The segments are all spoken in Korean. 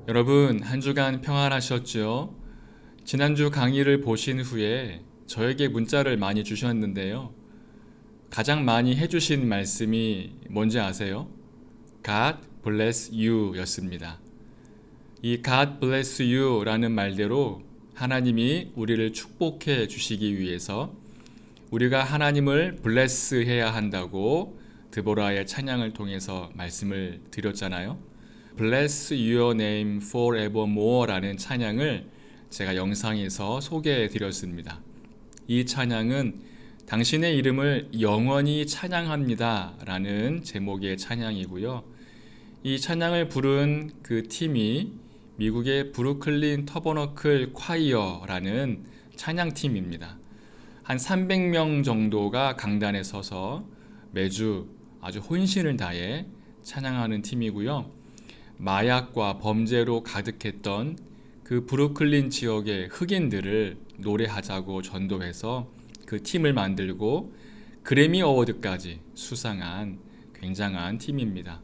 여러분, 한 주간 평안하셨죠? 지난주 강의를 보신 후에 저에게 문자를 많이 주셨는데요. 가장 많이 해주신 말씀이 뭔지 아세요? God bless you 였습니다. 이 God bless you 라는 말대로 하나님이 우리를 축복해 주시기 위해서 우리가 하나님을 bless 해야 한다고 드보라의 찬양을 통해서 말씀을 드렸잖아요. Bless your name forevermore 라는 찬양을 제가 영상에서 소개해 드렸습니다. 이 찬양은 당신의 이름을 영원히 찬양합니다 라는 제목의 찬양이고요. 이 찬양을 부른 그 팀이 미국의 브루클린 터버너클 콰이어라는 찬양팀입니다. 한 300명 정도가 강단에 서서 매주 아주 혼신을 다해 찬양하는 팀이고요. 마약과 범죄로 가득했던 그 브루클린 지역의 흑인들을 노래하자고 전도해서 그 팀을 만들고 그래미 어워드까지 수상한 굉장한 팀입니다.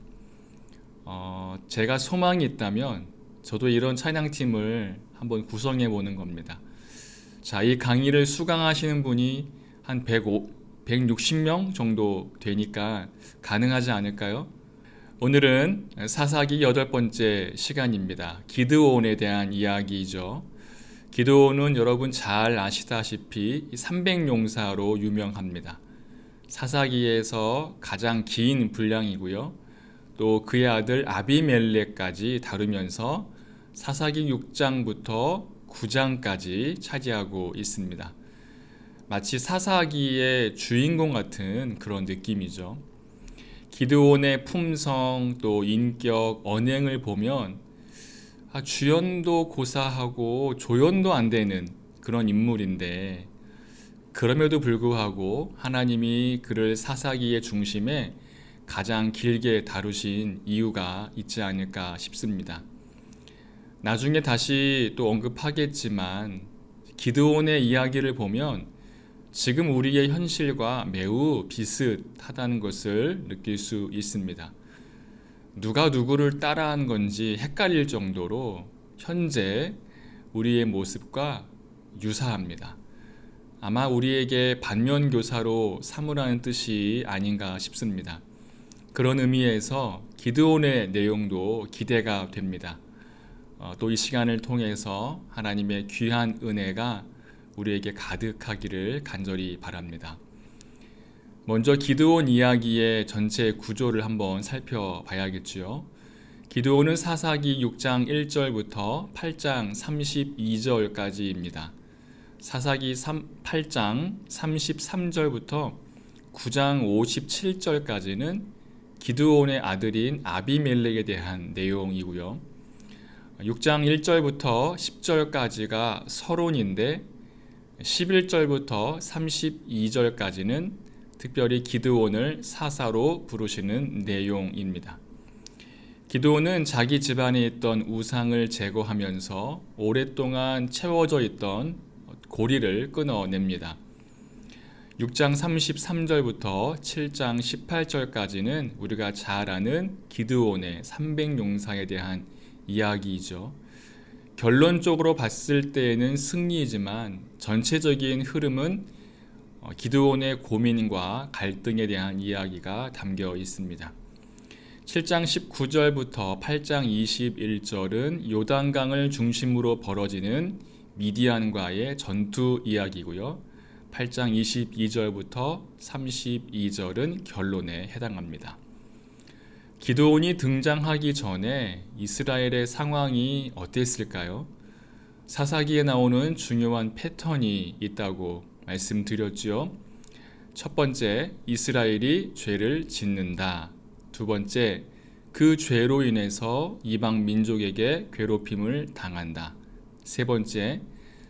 제가 소망이 있다면 저도 이런 찬양팀을 한번 구성해 보는 겁니다. 자, 이 강의를 수강하시는 분이 한 160명 정도 되니까 가능하지 않을까요? 오늘은 사사기 8번째 시간입니다. 기드온에 대한 이야기이죠. 기드온은 여러분 잘 아시다시피 300용사로 유명합니다. 사사기에서 가장 긴 분량이고요. 또 그의 아들 아비멜렉까지 다루면서 사사기 6장부터 9장까지 차지하고 있습니다. 마치 사사기의 주인공 같은 그런 느낌이죠. 기드온의 품성, 또 인격, 언행을 보면 주연도 고사하고 조연도 안 되는 그런 인물인데 그럼에도 불구하고 하나님이 그를 사사기의 중심에 가장 길게 다루신 이유가 있지 않을까 싶습니다. 나중에 다시 또 언급하겠지만 기드온의 이야기를 보면 지금 우리의 현실과 매우 비슷하다는 것을 느낄 수 있습니다. 누가 누구를 따라한 건지 헷갈릴 정도로 현재 우리의 모습과 유사합니다. 아마 우리에게 반면교사로 삼으라는 뜻이 아닌가 싶습니다. 그런 의미에서 기드온의 내용도 기대가 됩니다. 또 이 시간을 통해서 하나님의 귀한 은혜가 우리에게 가득하기를 간절히 바랍니다. 먼저 기드온 이야기의 전체 구조를 한번 살펴봐야겠지요. 기드온은 사사기 6장 1절부터 8장 32절까지입니다. 사사기 8장 33절부터 9장 57절까지는 기드온의 아들인 아비멜렉에 대한 내용이고요. 6장 1절부터 10절까지가 서론인데 11절부터 32절까지는 특별히 기드온을 사사로 부르시는 내용입니다. 기드온은 자기 집안에 있던 우상을 제거하면서 오랫동안 채워져 있던 고리를 끊어냅니다. 6장 33절부터 7장 18절까지는 우리가 잘 아는 기드온의 300용사에 대한 이야기이죠. 결론적으로 봤을 때에는 승리이지만 전체적인 흐름은 기드온의 고민과 갈등에 대한 이야기가 담겨 있습니다. 7장 19절부터 8장 21절은 요단강을 중심으로 벌어지는 미디안과의 전투 이야기고요. 8장 22절부터 32절은 결론에 해당합니다. 기드온이 등장하기 전에 이스라엘의 상황이 어땠을까요? 사사기에 나오는 중요한 패턴이 있다고 말씀드렸죠. 첫 번째, 이스라엘이 죄를 짓는다. 두 번째, 그 죄로 인해서 이방 민족에게 괴롭힘을 당한다. 세 번째,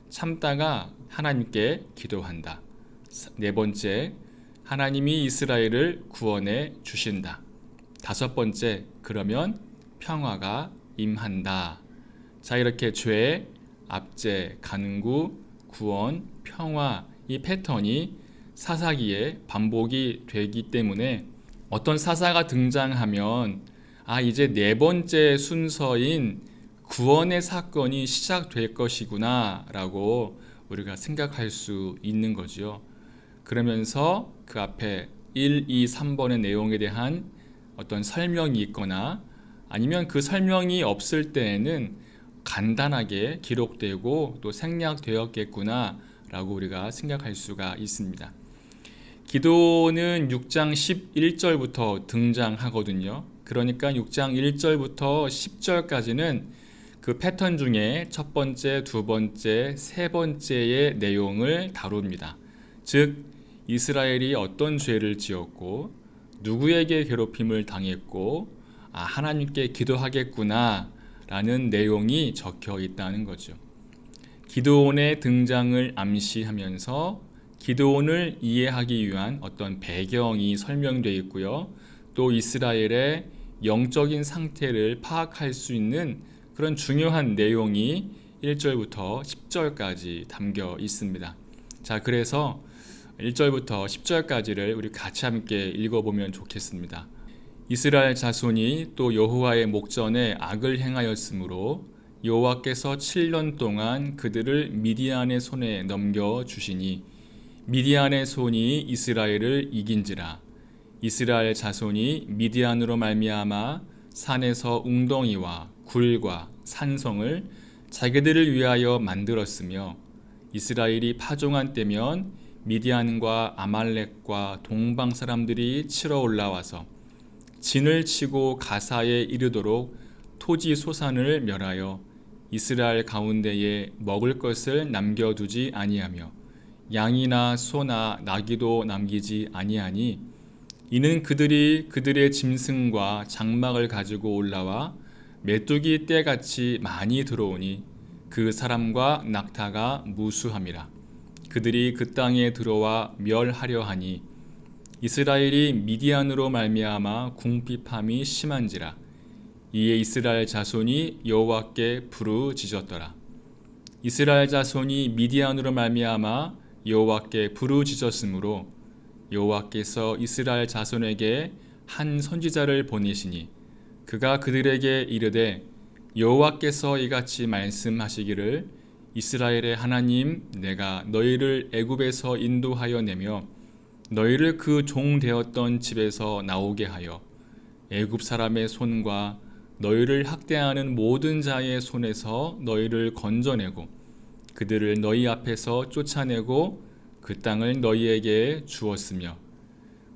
참다가 하나님께 기도한다. 네 번째, 하나님이 이스라엘을 구원해 주신다. 다섯 번째, 그러면 평화가 임한다. 자, 이렇게 죄, 압제, 간구, 구원, 평화 이 패턴이 사사기에 반복이 되기 때문에 어떤 사사가 등장하면 이제 네 번째 순서인 구원의 사건이 시작될 것이구나 라고 우리가 생각할 수 있는 거죠. 그러면서 그 앞에 1, 2, 3번의 내용에 대한 어떤 설명이 있거나 아니면 그 설명이 없을 때에는 간단하게 기록되고 또 생략되었겠구나 라고 우리가 생각할 수가 있습니다. 기도는 6장 11절부터 등장하거든요. 그러니까 6장 1절부터 10절까지는 그 패턴 중에 첫 번째, 두 번째, 세 번째의 내용을 다룹니다. 즉 이스라엘이 어떤 죄를 지었고 누구에게 괴롭힘을 당했고 하나님께 기도하겠구나 라는 내용이 적혀 있다는 거죠. 기드온의 등장을 암시하면서 기드온을 이해하기 위한 어떤 배경이 설명되어 있고요. 또 이스라엘의 영적인 상태를 파악할 수 있는 그런 중요한 내용이 1절부터 10절까지 담겨 있습니다. 자, 그래서 1절부터 10절까지를 우리 같이 함께 읽어보면 좋겠습니다. 이스라엘 자손이 또 여호와의 목전에 악을 행하였으므로 여호와께서 7년 동안 그들을 미디안의 손에 넘겨주시니 미디안의 손이 이스라엘을 이긴지라. 이스라엘 자손이 미디안으로 말미암아 산에서 웅덩이와 굴과 산성을 자기들을 위하여 만들었으며 이스라엘이 파종한 때면 미디안과 아말렉과 동방 사람들이 치러 올라와서 진을 치고 가사에 이르도록 토지 소산을 멸하여 이스라엘 가운데에 먹을 것을 남겨두지 아니하며 양이나 소나 나귀도 남기지 아니하니 이는 그들이 그들의 짐승과 장막을 가지고 올라와 메뚜기 떼같이 많이 들어오니 그 사람과 낙타가 무수함이라. 그들이 그 땅에 들어와 멸하려 하니 이스라엘이 미디안으로 말미암아 궁핍함이 심한지라. 이에 이스라엘 자손이 여호와께 부르짖었더라. 이스라엘 자손이 미디안으로 말미암아 여호와께 부르짖었으므로 여호와께서 이스라엘 자손에게 한 선지자를 보내시니 그가 그들에게 이르되 여호와께서 이같이 말씀하시기를 이스라엘의 하나님 내가 너희를 애굽에서 인도하여 내며 너희를 그 종 되었던 집에서 나오게 하여 애굽 사람의 손과 너희를 학대하는 모든 자의 손에서 너희를 건져내고 그들을 너희 앞에서 쫓아내고 그 땅을 너희에게 주었으며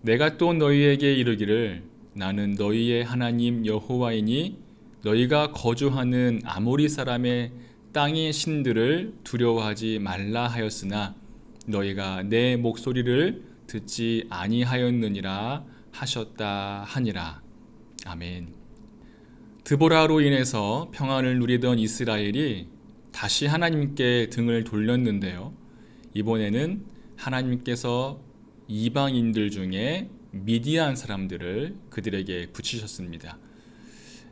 내가 또 너희에게 이르기를 나는 너희의 하나님 여호와이니 너희가 거주하는 아모리 사람의 땅의 신들을 두려워하지 말라 하였으나 너희가 내 목소리를 듣지 아니하였느니라 하셨다 하니라. 아멘. 드보라로 인해서 평안을 누리던 이스라엘이 다시 하나님께 등을 돌렸는데요. 이번에는 하나님께서 이방인들 중에 미디안 사람들을 그들에게 붙이셨습니다.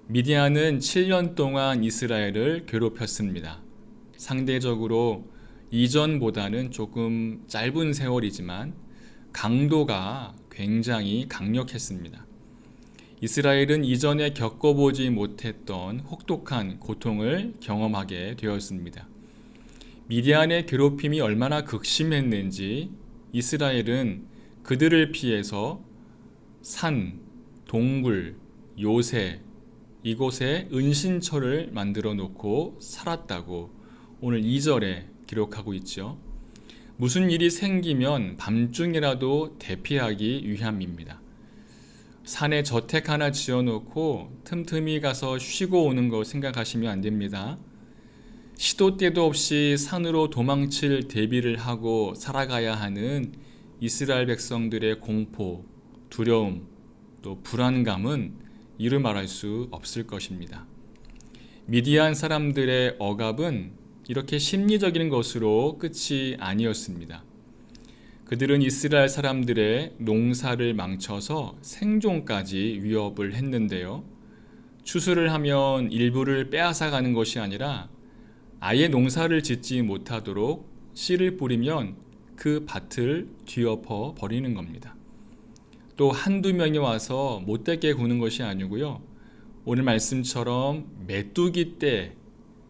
미디안은 7년 동안 이스라엘을 괴롭혔습니다. 상대적으로 이전보다는 조금 짧은 세월이지만 강도가 굉장히 강력했습니다. 이스라엘은 이전에 겪어보지 못했던 혹독한 고통을 경험하게 되었습니다. 미디안의 괴롭힘이 얼마나 극심했는지 이스라엘은 그들을 피해서 산, 동굴, 요새 이곳에 은신처를 만들어 놓고 살았다고 오늘 2절에 기록하고 있죠. 무슨 일이 생기면 밤중이라도 대피하기 위함입니다. 산에 저택 하나 지어놓고 틈틈이 가서 쉬고 오는 거 생각하시면 안 됩니다. 시도 때도 없이 산으로 도망칠 대비를 하고 살아가야 하는 이스라엘 백성들의 공포, 두려움, 또 불안감은 이루 말할 수 없을 것입니다. 미디안 사람들의 억압은 이렇게 심리적인 것으로 끝이 아니었습니다. 그들은 이스라엘 사람들의 농사를 망쳐서 생존까지 위협을 했는데요. 추수를 하면 일부를 빼앗아가는 것이 아니라 아예 농사를 짓지 못하도록 씨를 뿌리면 그 밭을 뒤엎어 버리는 겁니다. 또 한두 명이 와서 못되게 구는 것이 아니고요. 오늘 말씀처럼 메뚜기 때,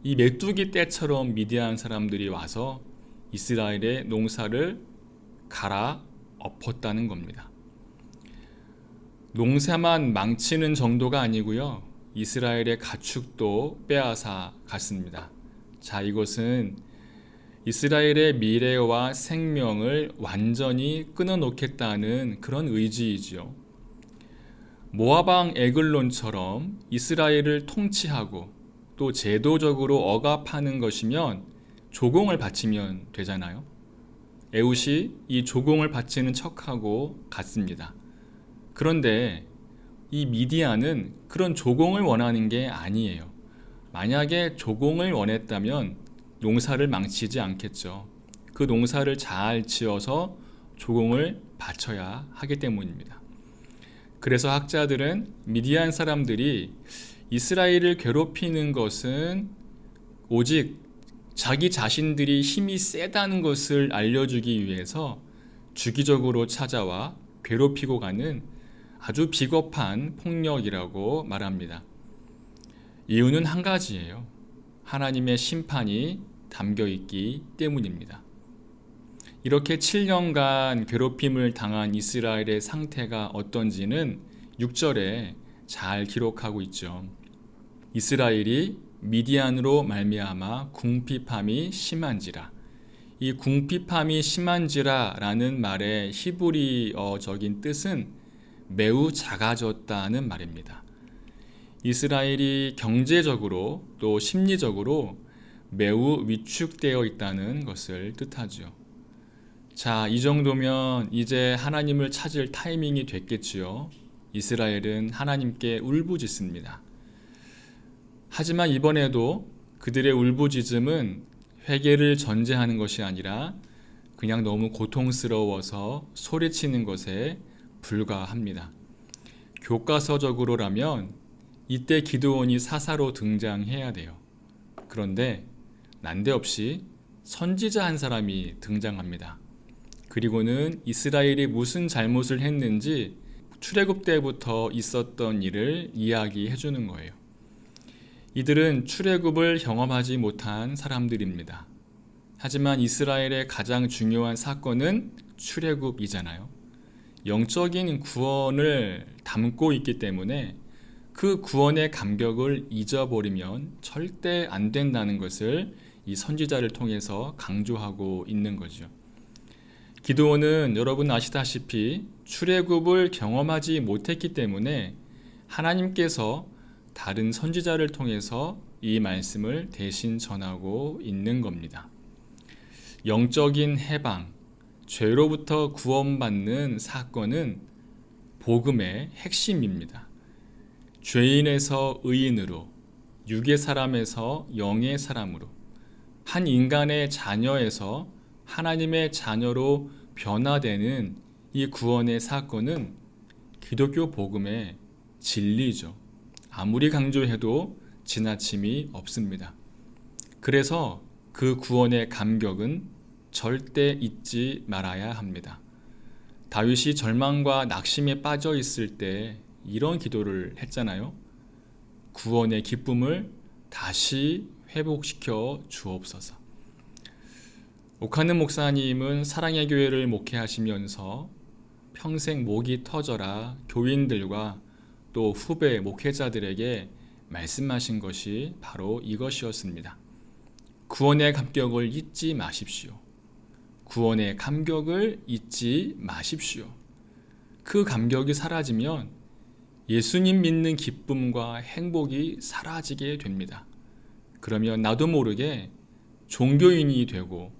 이 메뚜기 때처럼 미디안 사람들이 와서 이스라엘의 농사를 갈아 엎었다는 겁니다. 농사만 망치는 정도가 아니고요. 이스라엘의 가축도 빼앗아 갔습니다. 자, 이것은 이스라엘의 미래와 생명을 완전히 끊어놓겠다는 그런 의지이지요. 모압 왕 에글론처럼 이스라엘을 통치하고 또 제도적으로 억압하는 것이면 조공을 바치면 되잖아요. 에훗이 이 조공을 바치는 척하고 갔습니다. 그런데 이 미디안은 그런 조공을 원하는 게 아니에요. 만약에 조공을 원했다면 농사를 망치지 않겠죠. 그 농사를 잘 지어서 조공을 바쳐야 하기 때문입니다. 그래서 학자들은 미디안 사람들이 이스라엘을 괴롭히는 것은 오직 자기 자신들이 힘이 세다는 것을 알려주기 위해서 주기적으로 찾아와 괴롭히고 가는 아주 비겁한 폭력이라고 말합니다. 이유는 한 가지예요. 하나님의 심판이 담겨 있기 때문입니다. 이렇게 7년간 괴롭힘을 당한 이스라엘의 상태가 어떤지는 6절에 잘 기록하고 있죠. 이스라엘이 미디안으로 말미암아 궁핍함이 심한지라. 이 궁핍함이 심한지라라는 말의 히브리어적인 뜻은 매우 작아졌다는 말입니다. 이스라엘이 경제적으로 또 심리적으로 매우 위축되어 있다는 것을 뜻하죠. 자, 이 정도면 이제 하나님을 찾을 타이밍이 됐겠지요. 이스라엘은 하나님께 울부짖습니다. 하지만 이번에도 그들의 울부짖음은 회개를 전제하는 것이 아니라 그냥 너무 고통스러워서 소리치는 것에 불과합니다. 교과서적으로라면 이때 기드온이 사사로 등장해야 돼요. 그런데 난데없이 선지자 한 사람이 등장합니다. 그리고는 이스라엘이 무슨 잘못을 했는지 출애굽 때부터 있었던 일을 이야기해 주는 거예요. 이들은 출애굽을 경험하지 못한 사람들입니다. 하지만 이스라엘의 가장 중요한 사건은 출애굽이잖아요. 영적인 구원을 담고 있기 때문에 그 구원의 감격을 잊어버리면 절대 안 된다는 것을 이 선지자를 통해서 강조하고 있는 거죠. 기드온은 여러분 아시다시피 출애굽을 경험하지 못했기 때문에 하나님께서 다른 선지자를 통해서 이 말씀을 대신 전하고 있는 겁니다. 영적인 해방, 죄로부터 구원받는 사건은 복음의 핵심입니다. 죄인에서 의인으로, 육의 사람에서 영의 사람으로, 한 인간의 자녀에서 하나님의 자녀로 변화되는 이 구원의 사건은 기독교 복음의 진리죠. 아무리 강조해도 지나침이 없습니다. 그래서 그 구원의 감격은 절대 잊지 말아야 합니다. 다윗이 절망과 낙심에 빠져 있을 때 이런 기도를 했잖아요. 구원의 기쁨을 다시 회복시켜 주옵소서. 오카는 목사님은 사랑의 교회를 목회하시면서 평생 목이 터져라 교인들과 또 후배 목회자들에게 말씀하신 것이 바로 이것이었습니다. 구원의 감격을 잊지 마십시오. 구원의 감격을 잊지 마십시오. 그 감격이 사라지면 예수님 믿는 기쁨과 행복이 사라지게 됩니다. 그러면 나도 모르게 종교인이 되고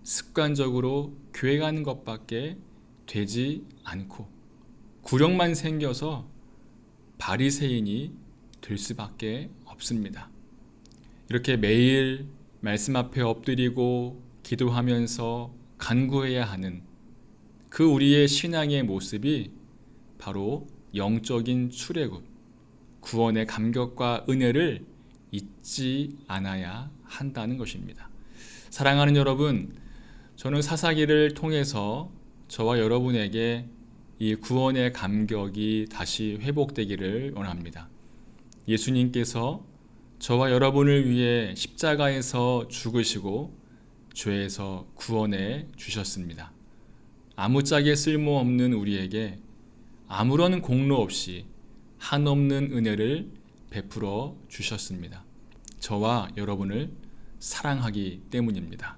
습관적으로 교회 가는 것밖에 되지 않고 구력만 생겨서 바리새인이 될 수밖에 없습니다. 이렇게 매일 말씀 앞에 엎드리고 기도하면서 간구해야 하는 그 우리의 신앙의 모습이 바로 영적인 출애굽, 구원의 감격과 은혜를 잊지 않아야 한다는 것입니다. 사랑하는 여러분, 저는 사사기를 통해서 저와 여러분에게 이 구원의 감격이 다시 회복되기를 원합니다. 예수님께서 저와 여러분을 위해 십자가에서 죽으시고 죄에서 구원해 주셨습니다. 아무짝에 쓸모없는 우리에게 아무런 공로 없이 한없는 은혜를 베풀어 주셨습니다. 저와 여러분을 사랑하기 때문입니다.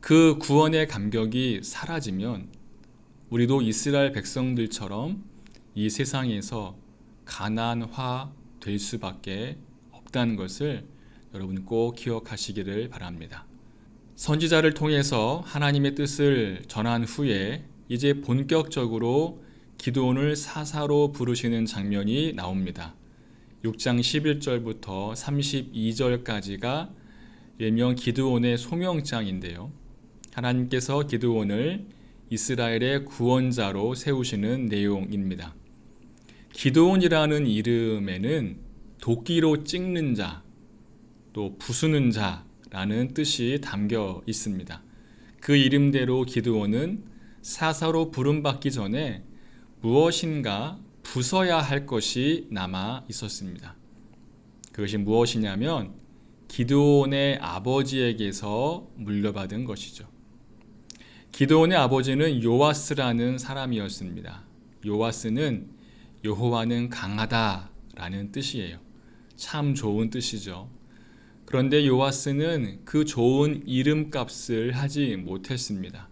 그 구원의 감격이 사라지면 우리도 이스라엘 백성들처럼 이 세상에서 가난화 될 수밖에 없다는 것을 여러분 꼭 기억하시기를 바랍니다. 선지자를 통해서 하나님의 뜻을 전한 후에 이제 본격적으로 기드온을 사사로 부르시는 장면이 나옵니다. 6장 11절부터 32절까지가 일명 기드온의 소명장인데요. 하나님께서 기드온을 이스라엘의 구원자로 세우시는 내용입니다. 기드온이라는 이름에는 도끼로 찍는 자, 또 부수는 자라는 뜻이 담겨 있습니다. 그 이름대로 기드온은 사사로 부름받기 전에 무엇인가 부숴야 할 것이 남아 있었습니다. 그것이 무엇이냐면 기드온의 아버지에게서 물려받은 것이죠. 기드온의 아버지는 요아스라는 사람이었습니다. 요아스는 여호와는 강하다라는 뜻이에요. 참 좋은 뜻이죠. 그런데 요아스는 그 좋은 이름값을 하지 못했습니다.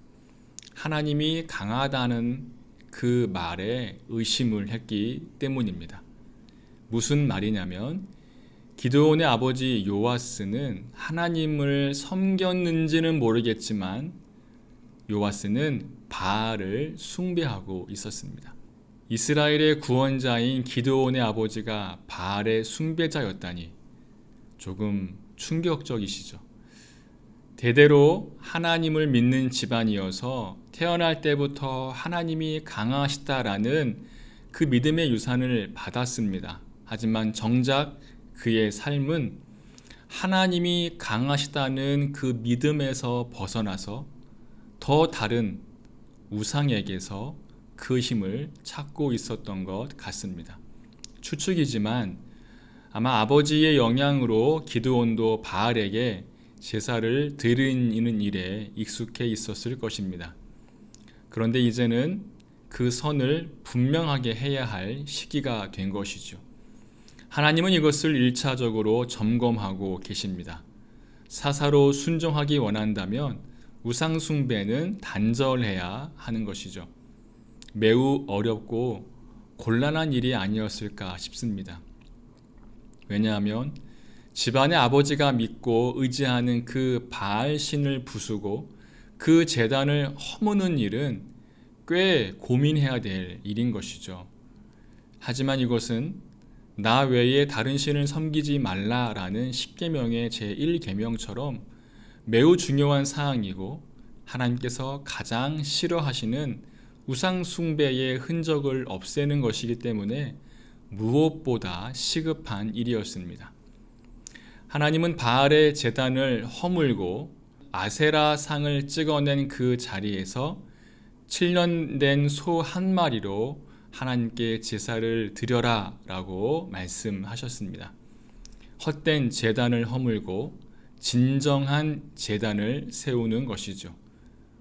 하나님이 강하다는 그 말에 의심을 했기 때문입니다. 무슨 말이냐면 기드온의 아버지 요아스는 하나님을 섬겼는지는 모르겠지만 요아스는 바알을 숭배하고 있었습니다. 이스라엘의 구원자인 기드온의 아버지가 바알의 숭배자였다니 조금 충격적이시죠. 대대로 하나님을 믿는 집안이어서 태어날 때부터 하나님이 강하시다라는 그 믿음의 유산을 받았습니다. 하지만 정작 그의 삶은 하나님이 강하시다는 그 믿음에서 벗어나서 더 다른 우상에게서 그 힘을 찾고 있었던 것 같습니다. 추측이지만 아마 아버지의 영향으로 기드온도 바알에게 제사를 드리는 일에 익숙해 있었을 것입니다. 그런데 이제는 그 선을 분명하게 해야 할 시기가 된 것이죠. 하나님은 이것을 1차적으로 점검하고 계십니다. 사사로 순종하기 원한다면 우상 숭배는 단절해야 하는 것이죠. 매우 어렵고 곤란한 일이 아니었을까 싶습니다. 왜냐하면 집안의 아버지가 믿고 의지하는 그 바알 신을 부수고 그 제단을 허무는 일은 꽤 고민해야 될 일인 것이죠. 하지만 이것은 나 외에 다른 신을 섬기지 말라라는 십계명의 제1계명처럼 매우 중요한 사항이고 하나님께서 가장 싫어하시는 우상 숭배의 흔적을 없애는 것이기 때문에 무엇보다 시급한 일이었습니다. 하나님은 바알의 제단을 허물고 아세라 상을 찍어낸 그 자리에서 7년 된 소 한 마리로 하나님께 제사를 드려라 라고 말씀하셨습니다. 헛된 제단을 허물고 진정한 제단을 세우는 것이죠.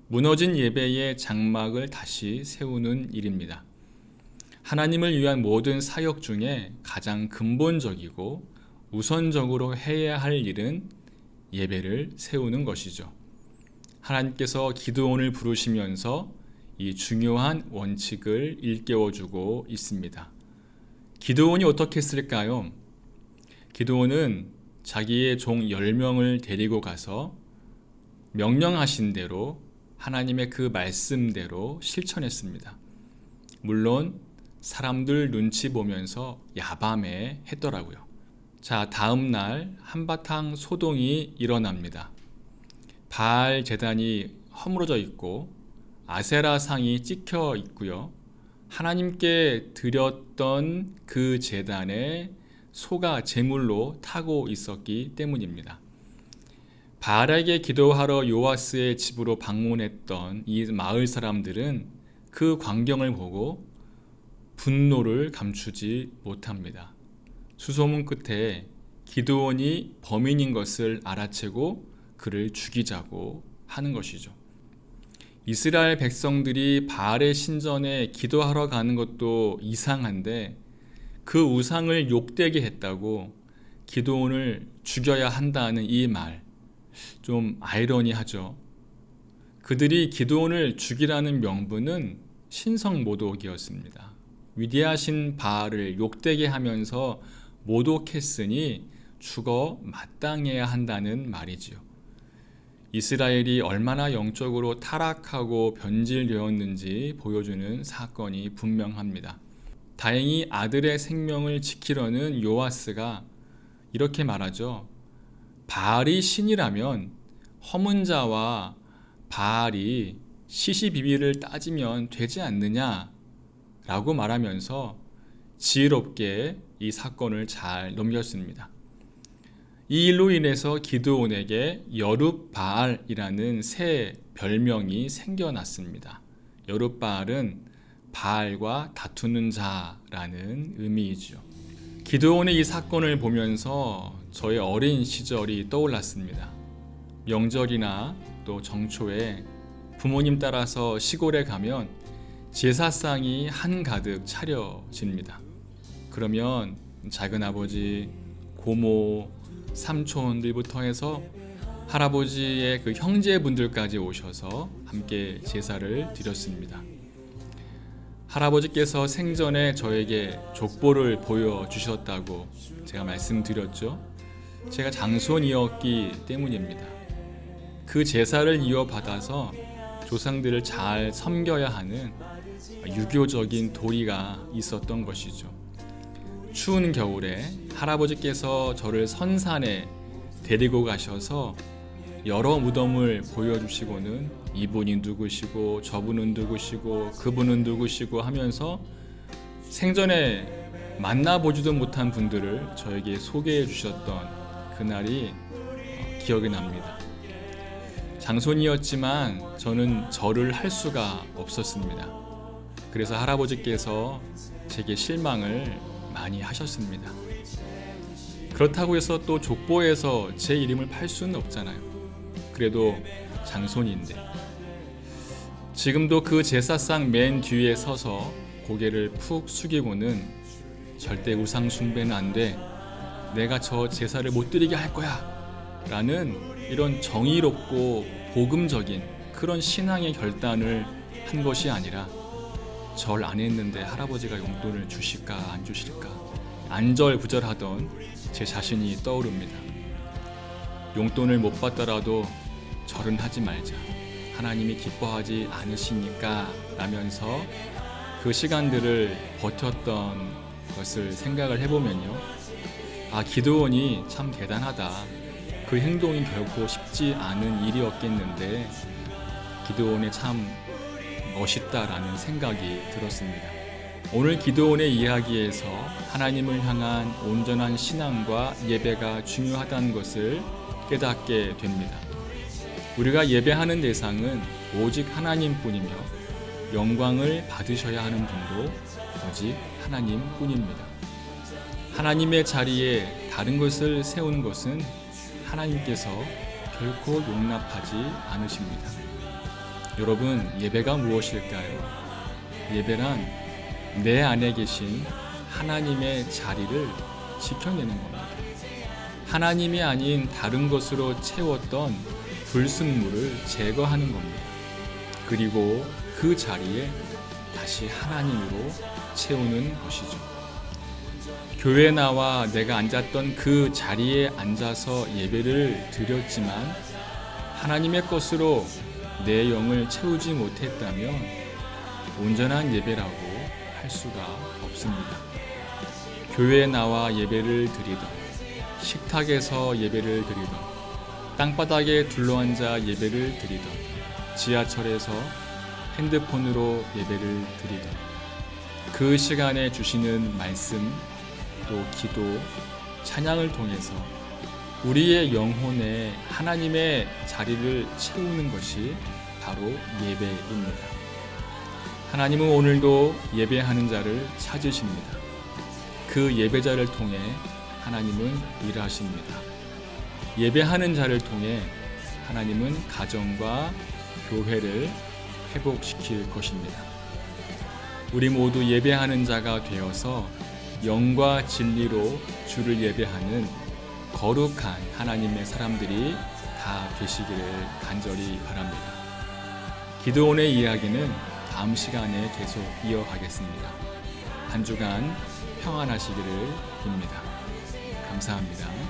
무너진 예배의 장막을 다시 세우는 일입니다. 하나님을 위한 모든 사역 중에 가장 근본적이고 우선적으로 해야 할 일은 예배를 세우는 것이죠. 하나님께서 기드온을 부르시면서 이 중요한 원칙을 일깨워주고 있습니다. 기드온이 어떻게 했을까요? 기드온은 자기의 종 10명을 데리고 가서 명령하신 대로 하나님의 그 말씀대로 실천했습니다. 물론 사람들 눈치 보면서 야밤에 했더라고요. 자, 다음 날 한바탕 소동이 일어납니다. 바알 제단이 허물어져 있고 아세라 상이 찍혀 있고요. 하나님께 드렸던 그 제단에 소가 제물로 타고 있었기 때문입니다. 바알에게 기도하러 요아스의 집으로 방문했던 이 마을 사람들은 그 광경을 보고 분노를 감추지 못합니다. 수소문 끝에 기드온이 범인인 것을 알아채고 그를 죽이자고 하는 것이죠. 이스라엘 백성들이 바알의 신전에 기도하러 가는 것도 이상한데 그 우상을 욕되게 했다고 기드온을 죽여야 한다는 이 말, 좀 아이러니하죠. 그들이 기드온을 죽이라는 명분은 신성모독이었습니다. 위대하신 바알을 욕되게 하면서 모독했으니 죽어 마땅해야 한다는 말이지요. 이스라엘이 얼마나 영적으로 타락하고 변질되었는지 보여주는 사건이 분명합니다. 다행히 아들의 생명을 지키려는 요아스가 이렇게 말하죠. 바알이 신이라면 허문 자와 바알이 시시비비를 따지면 되지 않느냐 라고 말하면서 지혜롭게 이 사건을 잘 넘겼습니다. 이 일로 인해서 기드온에게 여룹바알이라는 새 별명이 생겨났습니다. 여룹바알은 바알과 다투는 자라는 의미이죠. 기드온의 이 사건을 보면서 저의 어린 시절이 떠올랐습니다. 명절이나 또 정초에 부모님 따라서 시골에 가면 제사상이 한가득 차려집니다. 그러면 작은아버지, 고모, 삼촌들부터 해서 할아버지의 그 형제분들까지 오셔서 함께 제사를 드렸습니다. 할아버지께서 생전에 저에게 족보를 보여주셨다고 제가 말씀드렸죠. 제가 장손이었기 때문입니다. 그 제사를 이어받아서 조상들을 잘 섬겨야 하는 유교적인 도리가 있었던 것이죠. 추운 겨울에 할아버지께서 저를 선산에 데리고 가셔서 여러 무덤을 보여주시고는 이분이 누구시고 저분은 누구시고 그분은 누구시고 하면서 생전에 만나보지도 못한 분들을 저에게 소개해 주셨던 그날이 기억이 납니다. 장손이었지만 저는 절을 할 수가 없었습니다. 그래서 할아버지께서 제게 실망을 많이 하셨습니다. 그렇다고 해서 또 족보에서 제 이름을 팔 수는 없잖아요. 그래도 장손인데. 지금도 그 제사상 맨 뒤에 서서 고개를 푹 숙이고는 절대 우상 숭배는 안 돼. 내가 저 제사를 못 드리게 할 거야. 라는 이런 정의롭고 복음적인 그런 신앙의 결단을 한 것이 아니라 절 안 했는데 할아버지가 용돈을 주실까 안 주실까 안절부절하던 제 자신이 떠오릅니다. 용돈을 못 받더라도 절은 하지 말자. 하나님이 기뻐하지 않으시니까 라면서 그 시간들을 버텼던 것을 생각을 해보면요. 아, 기드온이 참 대단하다. 그 행동이 결코 쉽지 않은 일이었겠는데 기드온이 참 멋있다라는 생각이 들었습니다. 오늘 기드온의 이야기에서 하나님을 향한 온전한 신앙과 예배가 중요하다는 것을 깨닫게 됩니다. 우리가 예배하는 대상은 오직 하나님뿐이며 영광을 받으셔야 하는 분도 오직 하나님뿐입니다. 하나님의 자리에 다른 것을 세운 것은 하나님께서 결코 용납하지 않으십니다. 여러분, 예배가 무엇일까요? 예배란 내 안에 계신 하나님의 자리를 지켜내는 겁니다. 하나님이 아닌 다른 것으로 채웠던 불순물을 제거하는 겁니다. 그리고 그 자리에 다시 하나님으로 채우는 것이죠. 교회에 나와 내가 앉았던 그 자리에 앉아서 예배를 드렸지만 하나님의 것으로 내 영을 채우지 못했다면 온전한 예배라고 할 수가 없습니다. 교회에 나와 예배를 드리던, 식탁에서 예배를 드리던, 땅바닥에 둘러앉아 예배를 드리던, 지하철에서 핸드폰으로 예배를 드리던 그 시간에 주시는 말씀, 또 기도, 찬양을 통해서 우리의 영혼에 하나님의 자리를 채우는 것이 바로 예배입니다. 하나님은 오늘도 예배하는 자를 찾으십니다. 그 예배자를 통해 하나님은 일하십니다. 예배하는 자를 통해 하나님은 가정과 교회를 회복시킬 것입니다. 우리 모두 예배하는 자가 되어서 영과 진리로 주를 예배하는 거룩한 하나님의 사람들이 다 되시기를 간절히 바랍니다. 기드온의 이야기는 다음 시간에 계속 이어가겠습니다. 한 주간 평안하시기를 빕니다. 감사합니다.